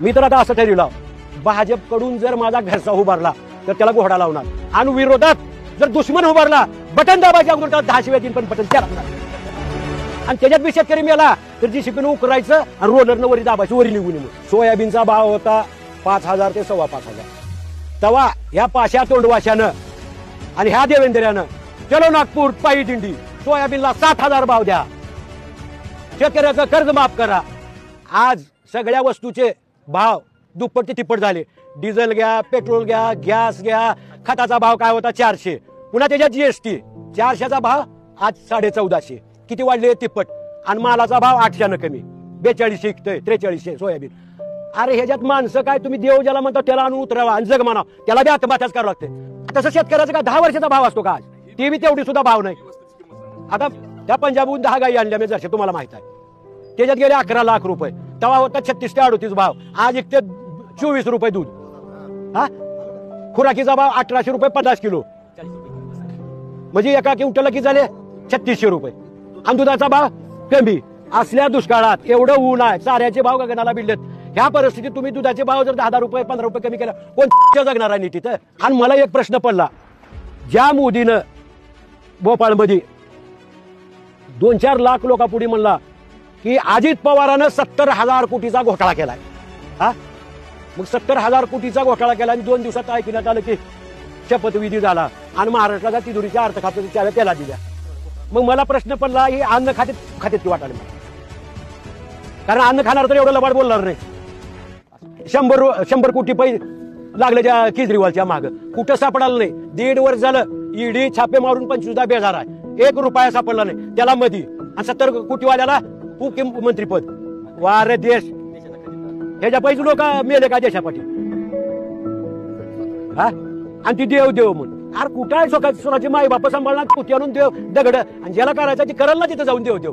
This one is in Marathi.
मी तर आता असं ठरवलं, भाजपकडून जर माझा घरचा उभारला तर त्याला घोडा लावणार, आणि विरोधात जर दुश्मन उभारला बटन दाबायच्या अगोदर 10 शिवाय पण बटन त्या लागणार. आणि त्याच्यात बी शेतकरी मेला तर जीसीपीनं उकरायचं आणि रोलरनं वरी दाबायची, वरी निघून येऊन. सोयाबीनचा भाव होता 5,000 ते 5,500. तेव्हा ह्या पाशा तोंडवाशानं आणि ह्या देवेंद्र्यानं चलो नागपूर पायी दिंडी, सोयाबीनला 7,000 भाव द्या, शेतकऱ्याचं कर्ज माफ करा. आज सगळ्या वस्तूचे भाव दुप्पट ते तिप्पट झाले. डिझेल घ्या, पेट्रोल घ्या, गॅस घ्या. खताचा भाव काय होता 400, पुन्हा त्याच्यात जीएसटी. 400चा भाव आज 1450. किती वाढले? तिप्पट. आणि मालाचा भाव 800 कमी, 42 विकतोय, 43 सोयाबीन. अरे ह्याच्यात माणसं काय, तुम्ही देव ज्याला म्हणता त्याला आणून उतरावा आणि जग म्हणावं, त्याला बी आत्महत्याच करावं लागते. तसं शेतकऱ्याचा का 10 वर्षाचा भाव असतो का? आज ते बी तेवढी सुद्धा भाव नाही. आता त्या पंजाबहून 10 गायी आणल्या मी, जरशे तुम्हाला माहित आहे, त्याच्यात गेले 11 लाख रुपये. तेव्हा होता 36 ते 38 भाव, आज इकते 24 रुपये दूध. हा, खुराकीचा भाव 1800 रुपये 50 किलो, म्हणजे एका क्विंटलला किती झाले? 3600 रुपये. आणि दुधाचा भाव कमी. असल्या दुष्काळात एवढं ऊन आहे, चाऱ्याचे भाव गगनाला भिडलेत. ह्या परिस्थितीत तुम्ही दुधाचे भाव जर 10 रुपये 15 रुपये कमी केला, कोण जगणार आहे तिथं? आणि मला एक प्रश्न पडला, ज्या मोदीनं भोपाळमध्ये 2-4 लाख लोकांपुढे म्हणला की अजित पवारानं 70,000 कोटीचा घोटाळा केलाय. हा, मग 70,000 कोटीचा घोटाळा केला आणि 2 दिवसात ऐकण्यात आलं की शपथविधी झाला आणि महाराष्ट्राच्या तिजोरीच्या अर्थ खात्याच्या चाव्या त्याला दिल्या. मग मला प्रश्न पडला, ही अन्न खात्यात वाटायला, कारण अन्न खाणार तर एवढं लबाड बोलणार नाही. 100 कोटी पैसे लागले त्या केजरीवालच्या माग, कुठं सापडायला नाही. 1.5 वर्ष झालं ईडी छापे मारून 25 बेजार आहे, 1 रुपया सापडला नाही त्याला मधी. आणि 70 कोटीवाल्याला उपमुख्यमंत्रीपद. वारे देश, ह्याच्या पैसे लोक मेले का देशापाठी? हा, आणि ती देव देव म्हणून. अरे कुठं आहे स्वतःची माई बाप सांभाळणार, कुठे आणून देव दगड, आणि ज्याला करायचं ती करल ना तिथं जाऊन देव देव.